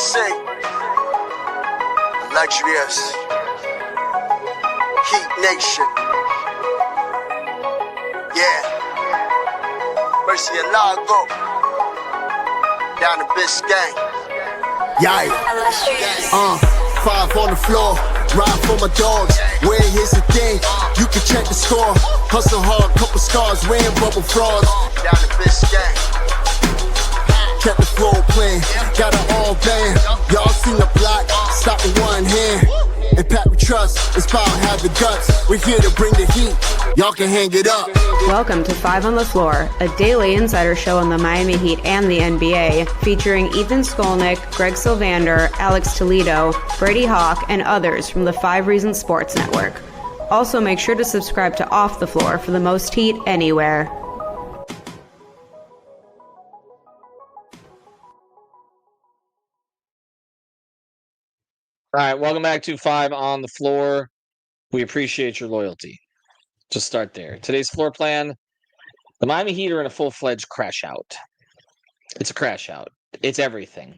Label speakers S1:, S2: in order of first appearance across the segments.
S1: say, luxurious Heat Nation. Yeah, Mercy and Lago down in Biscayne. Yay. 5 on the floor, ride for my dogs. Where here's the thing, you can check the score. Hustle hard, couple scars, wearing bubble frauds. Down in Biscayne. Kept the flow playing, got it all banned. Y'all seen the block, stop with one hand. And Pat we trust, Inspire have the guts. We're here to bring the heat, y'all can hang it up.
S2: Welcome to 5 on the Floor, a daily insider show on the Miami Heat and the NBA, featuring Ethan Skolnick, Greg Sylvander, Alex Toledo, Brady Hawk, and others from the 5 Reasons Sports Network. Also make sure to subscribe to Off the Floor for the most heat anywhere.
S3: All right, welcome back to 5 on the Floor. We appreciate your loyalty. Just start there. Today's floor plan, the Miami Heat are in a full-fledged crash out. It's a crash out. It's everything.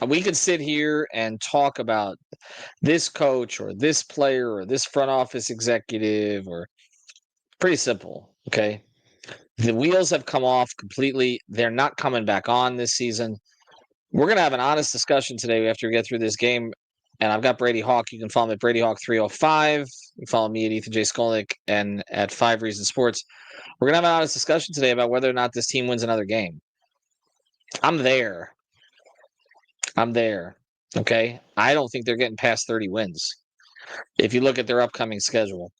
S3: We could sit here and talk about this coach or this player or this front office executive, or pretty simple, okay? The wheels have come off completely. They're not coming back on this season. We're going to have an honest discussion today after we get through this game. And I've got Brady Hawk. You can follow me at Brady Hawk 305. You can follow me at Ethan J. Skolnick and at 5 Reasons Sports. We're going to have an honest discussion today about whether or not this team wins another game. I'm there. Okay? I don't think they're getting past 30 wins. If you look at their upcoming schedule.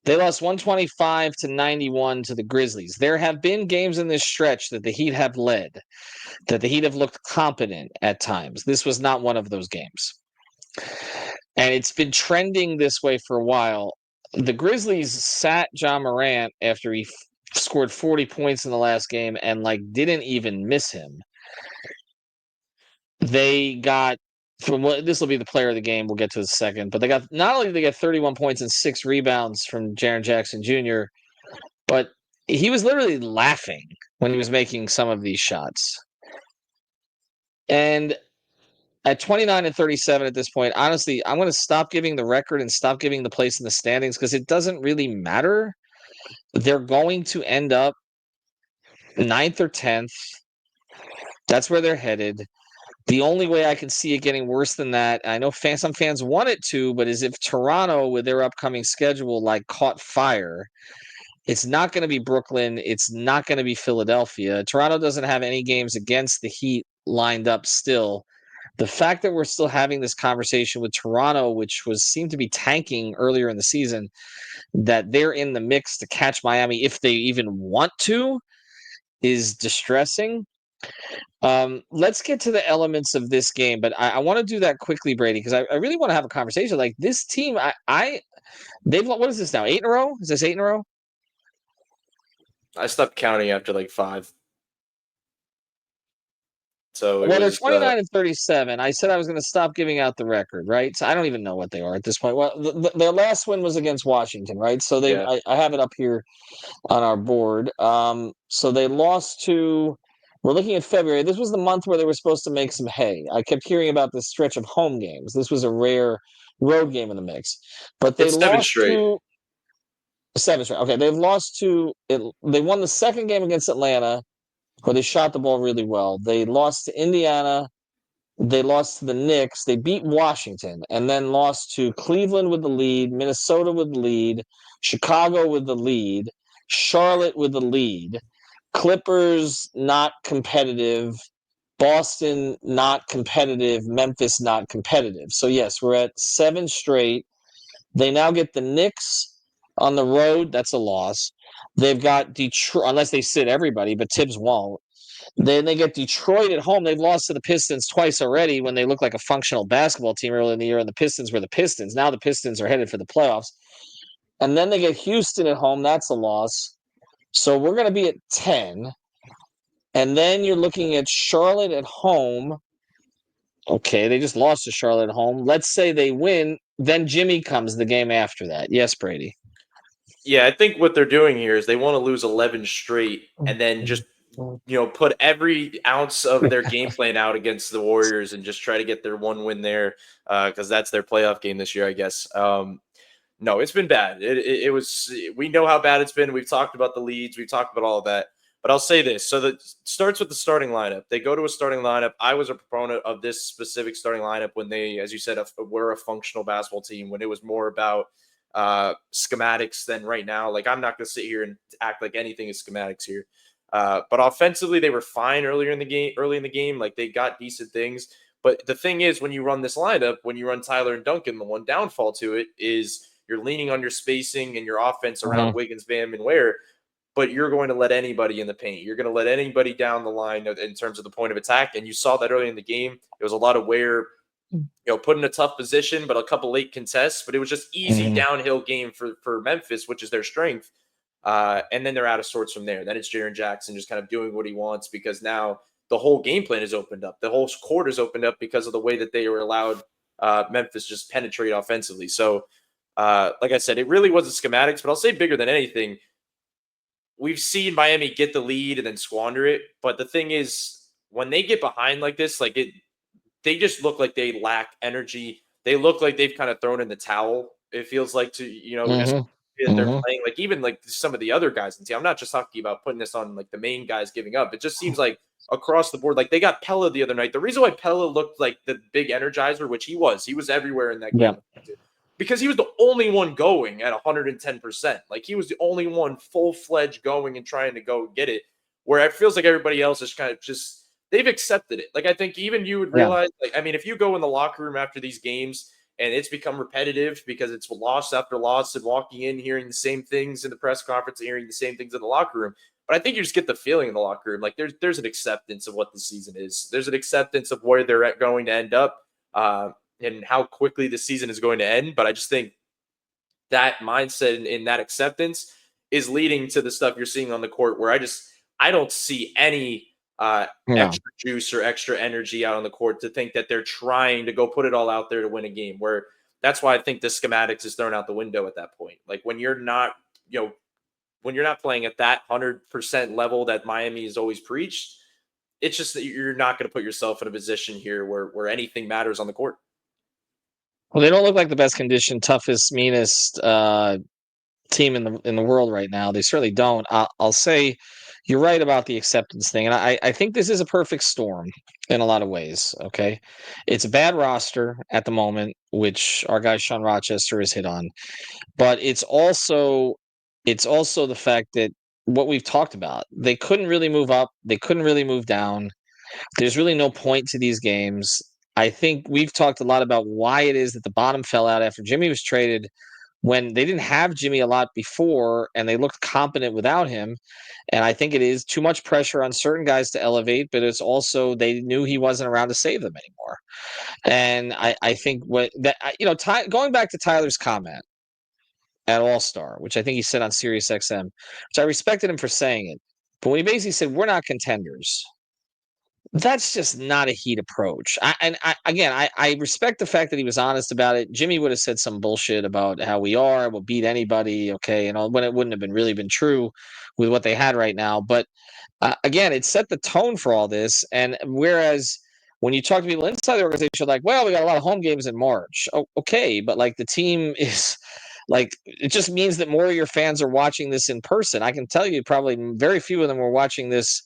S3: They lost 125-91 to the Grizzlies. There have been games in this stretch that the Heat have led, that the Heat have looked competent at times. This was not one of those games. And it's been trending this way for a while. The Grizzlies sat John Morant after he scored 40 points in the last game and didn't even miss him. They got this will be the player of the game. We'll get to in a second. But they got not only did they get 31 points and 6 rebounds from Jaren Jackson Jr., but he was literally laughing when he was making some of these shots. And at 29-37 at this point, honestly, I'm going to stop giving the record and stop giving the place in the standings because it doesn't really matter. They're going to end up 9th or 10th. That's where they're headed. The only way I can see it getting worse than that, I know some fans want it to, but is if Toronto, with their upcoming schedule, caught fire. It's not going to be Brooklyn. It's not going to be Philadelphia. Toronto doesn't have any games against the Heat lined up still. The fact that we're still having this conversation with Toronto, which seemed to be tanking earlier in the season, that they're in the mix to catch Miami if they even want to, is distressing. Let's get to the elements of this game, but I want to do that quickly, Brady, because I really want to have a conversation. This team, they've what is this now? 8 in a row? Is this 8 in a row?
S4: I stopped counting after 5. So
S3: they're 29-37. I said I was going to stop giving out the record, right? So I don't even know what they are at this point. Well, their last win was against Washington, right? So I have it up here on our board. So they lost to. We're looking at February. This was the month where they were supposed to make some hay. I kept hearing about this stretch of home games. This was a rare road game in the mix, but they lost to 7 straight. Okay, they've lost to. They won the second game against Atlanta, where they shot the ball really well. They lost to Indiana. They lost to the Knicks. They beat Washington and then lost to Cleveland with the lead, Minnesota with the lead, Chicago with the lead, Charlotte with the lead, Clippers not competitive, Boston not competitive, Memphis not competitive. So, yes, we're at 7 straight. They now get the Knicks on the road. That's a loss. They've got Detroit, unless they sit everybody, but Tibbs won't. Then they get Detroit at home. They've lost to the Pistons twice already when they looked like a functional basketball team early in the year, and the Pistons were the Pistons. Now the Pistons are headed for the playoffs. And then they get Houston at home. That's a loss. So we're going to be at 10. And then you're looking at Charlotte at home. Okay, they just lost to Charlotte at home. Let's say they win. Then Jimmy comes the game after that. Yes, Brady.
S4: Yeah, I think what they're doing here is they want to lose 11 straight and then just put every ounce of their game plan out against the Warriors and just try to get their one win there because that's their playoff game this year, I guess. No, it's been bad. It was. We know how bad it's been. We've talked about the leads. We've talked about all of that. But I'll say this. So that starts with the starting lineup. They go to a starting lineup. I was a proponent of this specific starting lineup when they, as you said, were a functional basketball team, when it was more about schematics than right now. Like, I'm not going to sit here and act like anything is schematics here. But offensively, they were fine early in the game. Like, they got decent things. But the thing is, when you run this lineup, when you run Tyler and Duncan, the one downfall to it is you're leaning on your spacing and your offense around Wiggins, Bam, and Ware, but you're going to let anybody in the paint. You're going to let anybody down the line in terms of the point of attack. And you saw that early in the game. It was a lot of Ware, put in a tough position, but a couple late contests. But it was just easy downhill game for Memphis, which is their strength. And then they're out of sorts from there. Then it's Jaren Jackson just kind of doing what he wants because now the whole game plan is opened up. The whole court is opened up because of the way that they were allowed Memphis just penetrate offensively. So, like I said, it really wasn't schematics, but I'll say bigger than anything, we've seen Miami get the lead and then squander it. But the thing is, when they get behind like this, they just look like they lack energy. They look like they've kind of thrown in the towel. It feels like they're playing like even like some of the other guys in the team. I'm not just talking about putting this on like the main guys giving up. It just seems like across the board, like they got Pella the other night. The reason why Pella looked like the big energizer, which he was everywhere in that game. Because he was the only one going at 110%. Like, he was the only one full-fledged going and trying to go get it, where it feels like everybody else is kind of just – they've accepted it. Like, I think even you would realize – if you go in the locker room after these games and it's become repetitive because it's loss after loss and walking in, hearing the same things in the press conference, hearing the same things in the locker room, but I think you just get the feeling in the locker room. Like, there's an acceptance of what the season is. There's an acceptance of where they're going to end up. And how quickly the season is going to end. But I just think that mindset and that acceptance is leading to the stuff you're seeing on the court where I don't see any extra juice or extra energy out on the court to think that they're trying to go put it all out there to win a game, where that's why I think the schematics is thrown out the window at that point. Like, when you're not, when you're not playing at that 100% level that Miami has always preached, it's just that you're not going to put yourself in a position here where anything matters on the court.
S3: Well, they don't look like the best conditioned, toughest, meanest team in the world right now. They certainly don't. I'll say you're right about the acceptance thing, and I think this is a perfect storm in a lot of ways. Okay, it's a bad roster at the moment, which our guy Sean Rochester has hit on, but it's also the fact that what we've talked about, they couldn't really move up, they couldn't really move down. There's really no point to these games. I think we've talked a lot about why it is that the bottom fell out after Jimmy was traded, when they didn't have Jimmy a lot before and they looked competent without him. And I think it is too much pressure on certain guys to elevate, but it's also they knew he wasn't around to save them anymore. And I think going back to Tyler's comment at All-Star, which I think he said on Sirius XM, which I respected him for saying it, but when he basically said, we're not contenders, that's just not a Heat approach. I respect the fact that he was honest about it. Jimmy would have said some bullshit about how we'll beat anybody, okay, and all, when it wouldn't have really been true with what they had right now. But again, it set the tone for all this. And whereas when you talk to people inside the organization, like, well, we got a lot of home games in March. Oh, okay, but like the team is like, it just means that more of your fans are watching this in person. I can tell you probably very few of them were watching this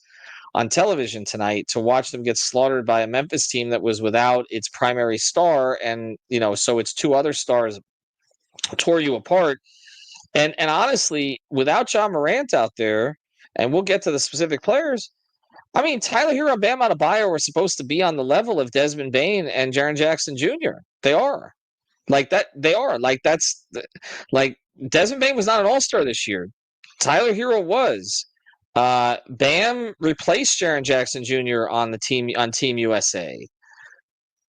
S3: on television tonight, to watch them get slaughtered by a Memphis team that was without its primary star. And, so its two other stars tore you apart. And honestly, without John Morant out there, and we'll get to the specific players, I mean, Tyler Herro and Bam Adebayo were supposed to be on the level of Desmond Bane and Jaren Jackson Jr. They are. Like that. They are. Like that's like Desmond Bane was not an all-star this year. Tyler Herro was. Bam replaced Jaren Jackson Jr. on Team USA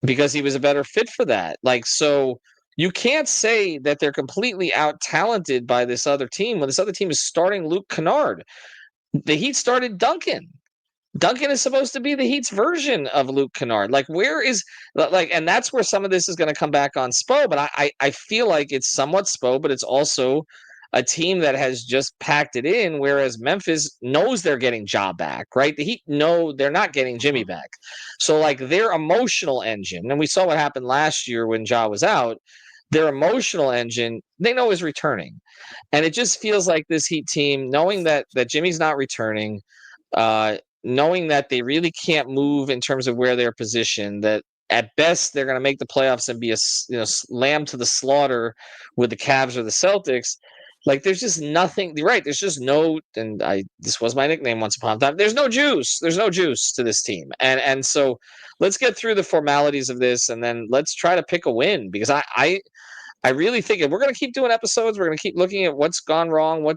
S3: because he was a better fit for that. Like, so you can't say that they're completely out-talented by this other team when this other team is starting Luke Kennard. The Heat started Duncan. Duncan is supposed to be the Heat's version of Luke Kennard. Like, and that's where some of this is going to come back on Spo, but I feel like it's somewhat Spo, but it's also a team that has just packed it in, whereas Memphis knows they're getting Ja back, right? The Heat know they're not getting Jimmy back. So, like, their emotional engine, and we saw what happened last year when Ja was out, their emotional engine, they know is returning. And it just feels like this Heat team, knowing that Jimmy's not returning, knowing that they really can't move in terms of where they're positioned, that at best they're going to make the playoffs and be a lamb to the slaughter with the Cavs or the Celtics. Like, there's just nothing. You're right. There's just no. And this was my nickname once upon a time. There's no juice. There's no juice to this team. And so let's get through the formalities of this, and then let's try to pick a win, because I really think if we're going to keep doing episodes, we're going to keep looking at what's gone wrong, what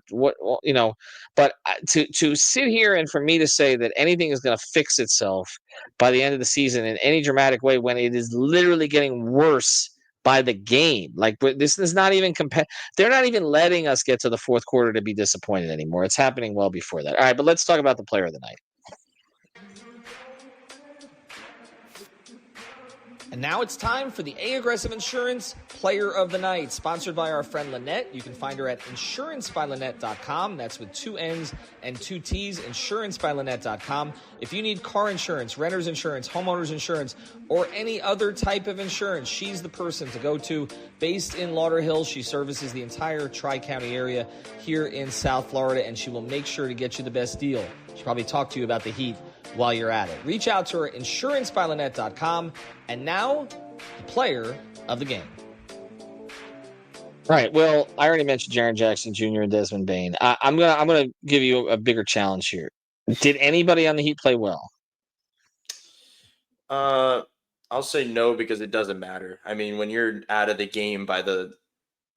S3: But to sit here and for me to say that anything is going to fix itself by the end of the season in any dramatic way, when it is literally getting worse by the game, like, this is not even they're not even letting us get to the fourth quarter to be disappointed anymore. It's happening well before that. All right, but let's talk about the player of the night.
S5: And now it's time for the A-Aggressive Insurance Player of the Night, sponsored by our friend Lynette. You can find her at insurancebylynette.com. That's with 2 N's and 2 T's, insurancebylynette.com. If you need car insurance, renter's insurance, homeowner's insurance, or any other type of insurance, she's the person to go to. Based in Lauderhill, she services the entire Tri-County area here in South Florida, and she will make sure to get you the best deal. She'll probably talk to you about the Heat while you're at it. Reach out to her, insurancebylynette.com. And now, the player of the game.
S3: Right. Well, I already mentioned Jaren Jackson Jr. and Desmond Bane. I'm gonna give you a bigger challenge here. Did anybody on the Heat play well?
S4: I'll say no, because it doesn't matter. I mean, when you're out of the game by the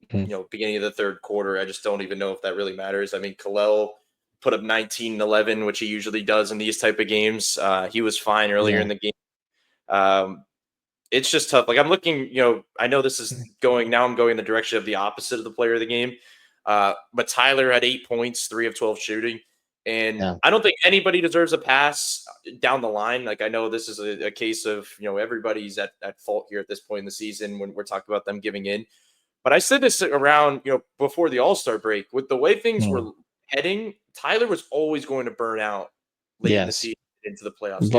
S4: beginning of the third quarter, I just don't even know if that really matters. I mean, Kalel put up 19 and 11, which he usually does in these type of games. He was fine earlier in the game. It's just tough. Like, I'm looking, I know this is I'm going the direction of the opposite of the player of the game. But Tyler had 8 points, 3 of 12 shooting. And I don't think anybody deserves a pass down the line. Like, I know this is a case of, everybody's at fault here at this point in the season when we're talking about them giving in. But I said this around, before the All-Star break. With the way things were heading, Tyler was always going to burn out late in the season into the playoffs.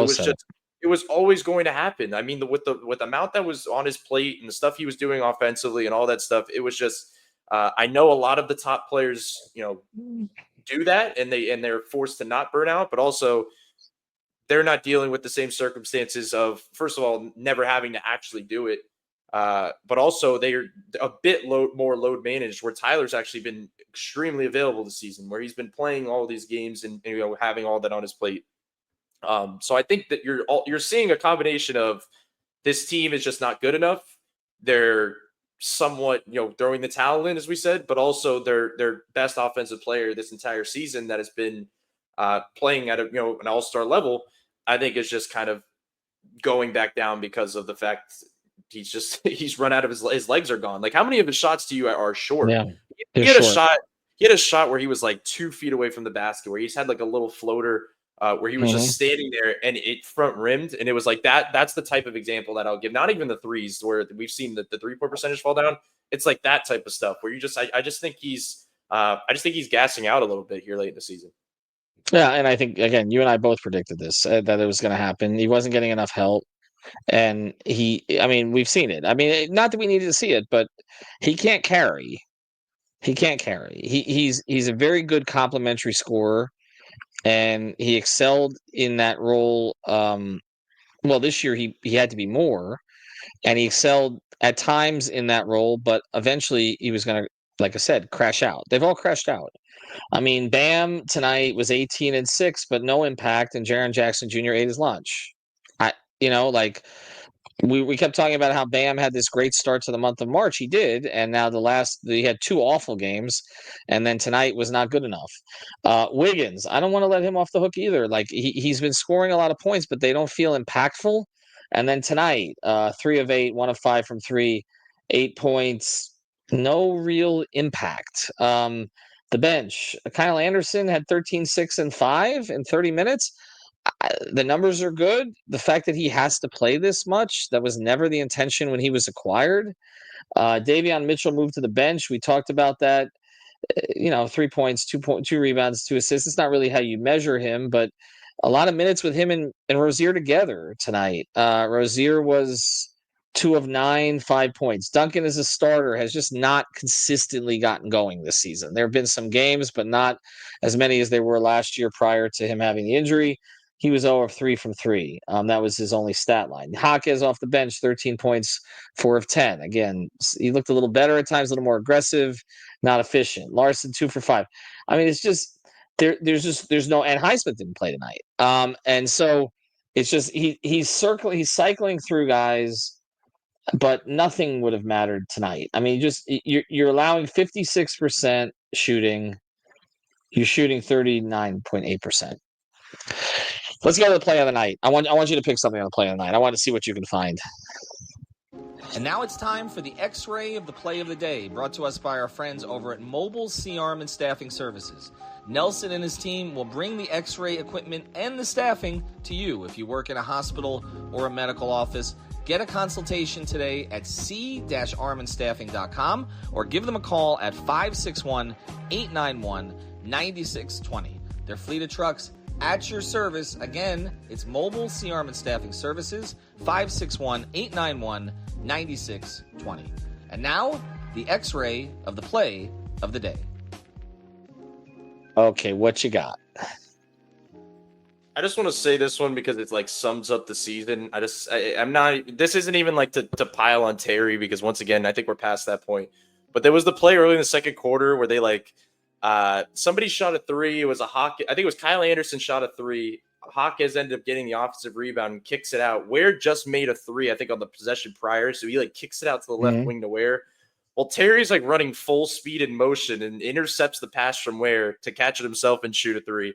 S4: It was always going to happen. I mean, with the amount that was on his plate and the stuff he was doing offensively and all that stuff, it was just. I know a lot of the top players, do that, and they're forced to not burn out, but also they're not dealing with the same circumstances of, first of all, never having to actually do it, but also they're a bit more load managed. Where Tyler's actually been extremely available this season, where he's been playing all these games and having all that on his plate. So I think that you're seeing a combination of this team is just not good enough. They're somewhat, throwing the towel in, as we said, but also their best offensive player this entire season that has been playing at an all-star level, I think is just kind of going back down because of the fact he's run out of his legs are gone. Like, how many of his shots to you are short?
S3: Yeah,
S4: he had a shot where he was like 2 feet away from the basket, where he just had like a little floater where he was just standing there and it front rimmed. And it was like that. That's the type of example that I'll give. Not even the threes where we've seen the 3-point percentage fall down. It's like that type of stuff where I just think he's gassing out a little bit here late in the season.
S3: Yeah. And I think, again, you and I both predicted this, that it was going to happen. He wasn't getting enough help. And we've seen it. I mean, not that we needed to see it, but he can't carry. He's a very good complementary scorer. And he excelled in that role. This year he had to be more, and he excelled at times in that role, but eventually he was going to, like I said, crash out. They've all crashed out. I mean, Bam tonight was 18 and 6, but no impact, and Jaren Jackson Jr. ate his lunch. We kept talking about how Bam had this great start to the month of March. He did, and now he had 2 awful games, and then tonight was not good enough. Wiggins, I don't want to let him off the hook either. Like, he's been scoring a lot of points, but they don't feel impactful. And then tonight, 3 of 8, 1 of 5 from 3, 8 points, no real impact. The bench, Kyle Anderson had 13, 6, and 5 in 30 minutes. The numbers are good. The fact that he has to play this much, that was never the intention when he was acquired. Davion Mitchell moved to the bench. We talked about that. 3 points, 2 rebounds, 2 assists. It's not really how you measure him, but a lot of minutes with him and Rozier together tonight. Rozier was 2 of 9, 5 points. Duncan as a starter has just not consistently gotten going this season. There have been some games, but not as many as there were last year prior to him having the injury. He was 0 of 3 from 3. That was his only stat line. Hawk is off the bench, 13 points, 4 of 10. Again, he looked a little better at times, a little more aggressive, not efficient. Larson, 2 for 5. I mean, it's just there's no, and Highsmith didn't play tonight. And so it's just he's cycling through guys, but nothing would have mattered tonight. I mean, you're allowing 56% shooting. You're shooting 39.8%. Let's go to the play of the night. I want you to pick something on the play of the night. I want to see what you can find.
S5: And now it's time for the X-Ray of the Play of the Day, brought to us by our friends over at Mobile C-Arm and Staffing Services. Nelson and his team will bring the X-ray equipment and the staffing to you. If you work in a hospital or a medical office, get a consultation today at c-armandstaffing.com or give them a call at 561-891-9620. Their fleet of trucks at your service. Again, it's Mobile C-Arm and Staffing Services, 561-891-9620. And now, the X-Ray of the Play of the Day.
S3: Okay, what you got?
S4: I just want to say this one because it like sums up the season. I'm not. This isn't even like to pile on Terry because once again, I think we're past that point. But there was the play early in the second quarter where they somebody shot a 3. It was a Hawk. I think it was Kyle Anderson shot a 3. Hawkes ended up getting the offensive rebound and kicks it out. Ware just made a 3, I think, on the possession prior. So he kicks it out to the left wing to Ware. Well, Terry's running full speed in motion and intercepts the pass from Ware to catch it himself and shoot a 3.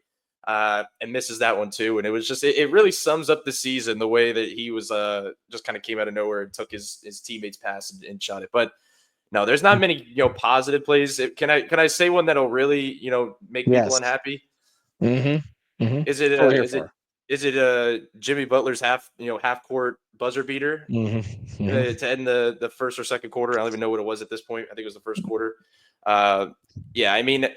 S4: And misses that one too. And it was just, it really sums up the season, the way that he was just kind of came out of nowhere and took his teammate's pass and shot it. But no, there's not many, positive plays. Can I say one that'll really, make people unhappy?
S3: Mm-hmm. Mm-hmm.
S4: Is it Jimmy Butler's half court buzzer beater to end the first or second quarter? I don't even know what it was at this point. I think it was the first quarter. Yeah, I mean,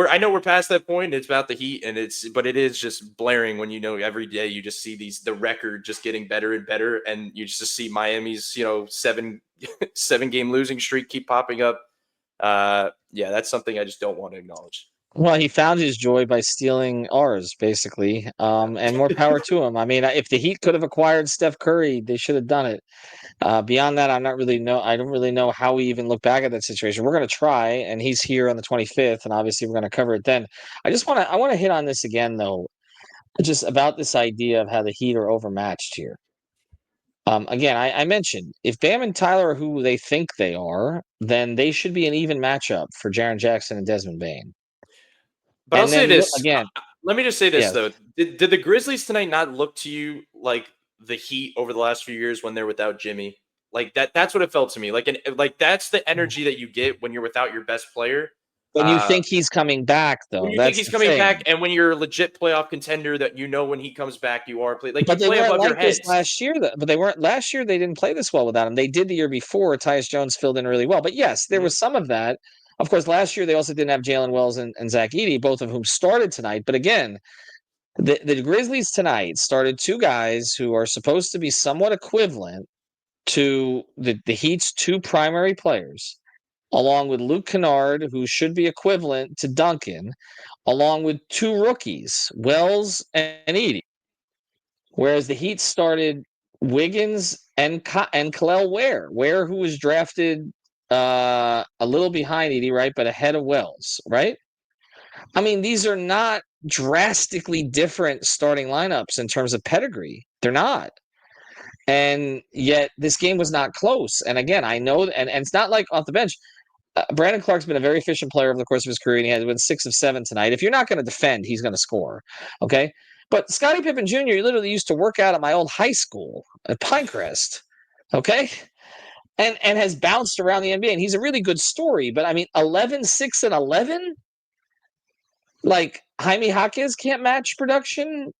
S4: I know we're past that point. It's about the Heat, but it is just blaring when every day you just see the record just getting better and better, and you just see Miami's 7 game losing streak keep popping up. Yeah, that's something I just don't want to acknowledge.
S3: Well, he found his joy by stealing ours, basically, and more power to him. I mean, if the Heat could have acquired Steph Curry, they should have done it. Beyond that, I don't really know how we even look back at that situation. We're going to try, and he's here on the 25th, and obviously we're going to cover it then. I want to hit on this again, though, just about this idea of how the Heat are overmatched here. Again, I mentioned if Bam and Tyler are who they think they are, then they should be an even matchup for Jaren Jackson and Desmond Bane.
S4: But I'll say this again. Let me just say this though: did the Grizzlies tonight not look to you like the Heat over the last few years when they're without Jimmy? That's what it felt to me. That's the energy that you get when you're without your best player.
S3: When you think he's coming back, though,
S4: when you think he's coming back, and when you're a legit playoff contender, that when he comes back, you are playing.
S3: But
S4: you play above your heads.
S3: Last year, but they weren't last year. They didn't play this well without him. They did the year before. Tyus Jones filled in really well. But yes, there was some of that. Of course, last year they also didn't have Jalen Wells and Zach Edey, both of whom started tonight. But again, the Grizzlies tonight started 2 guys who are supposed to be somewhat equivalent to the Heat's 2 primary players, along with Luke Kennard, who should be equivalent to Duncan, along with 2 rookies, Wells and Edey. Whereas the Heat started Wiggins and Kel'el Ware, who was drafted a little behind Edey, right, but ahead of Wells, right? I mean, these are not drastically different starting lineups in terms of pedigree. They're not. And yet this game was not close. And again, I know, and it's not like off the bench. Brandon Clark's been a very efficient player over the course of his career, and he has been 6 of 7 tonight. If you're not going to defend, he's going to score, okay? But Scottie Pippen Jr. literally used to work out at my old high school at Pinecrest, okay? And has bounced around the NBA, and he's a really good story. But, I mean, 11, 6, and 11? Jaime Jaquez can't match production.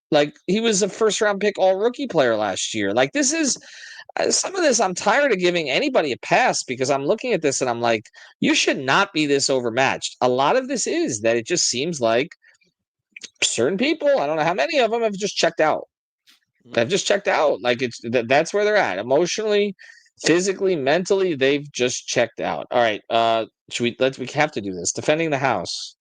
S3: He was a first-round pick all-rookie player last year. This is some of this, I'm tired of giving anybody a pass because I'm looking at this and I'm like, you should not be this overmatched. A lot of this is that it just seems like certain people, I don't know how many of them have just checked out. They've just checked out. Like that's where they're at emotionally, physically, mentally. They've just checked out. All right. We have to do this. Defending the house.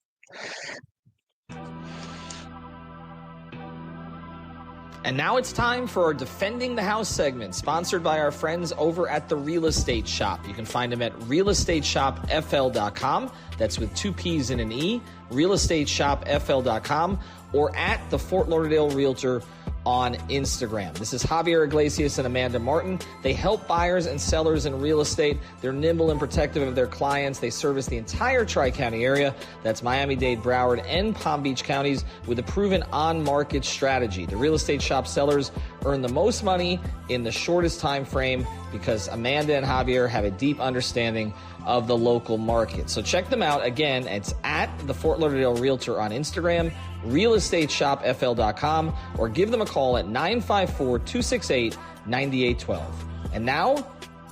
S5: And now it's time for our Defending the House segment, sponsored by our friends over at The Real Estate Shop. You can find them at realestateshopfl.com. That's with 2 P's and an E, realestateshopfl.com, or at the Fort Lauderdale Realtor on Instagram. This is Javier Iglesias and Amanda Martin. They help buyers and sellers in real estate. They're nimble and protective of their clients. They service the entire Tri-County area. That's Miami-Dade, Broward, and Palm Beach counties with a proven on-market strategy. The Real Estate Shop sellers earn the most money in the shortest time frame because Amanda and Javier have a deep understanding of the local market. So check them out. Again, it's at the Fort Lauderdale Realtor on Instagram, realestateshopfl.com, or give them a call at 954-268-9812. And now,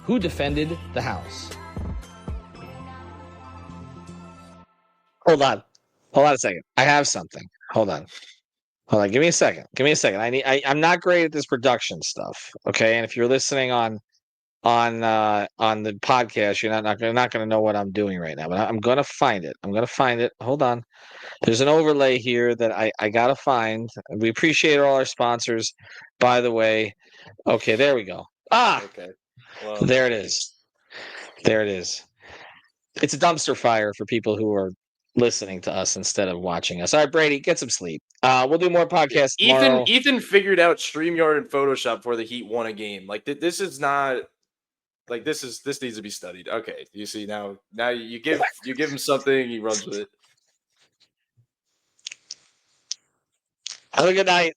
S5: who defended the house?
S3: Hold on a second. I have something. Hold on. Give me a second. I'm not great at this production stuff. Okay. And if you're listening on the podcast, you're not going to know what I'm doing right now, but I'm going to find it. Hold on. There's an overlay here that I got to find. We appreciate all our sponsors, by the way. Okay, there we go. Okay. Well, there it is. It's a dumpster fire for people who are listening to us instead of watching us. All right, Brady, get some sleep. We'll do more podcasts tomorrow.
S4: Ethan figured out StreamYard and Photoshop before the Heat won a game. Like this is not like this needs to be studied. Okay, you see now you give him something, he runs with it.
S3: Have a good night.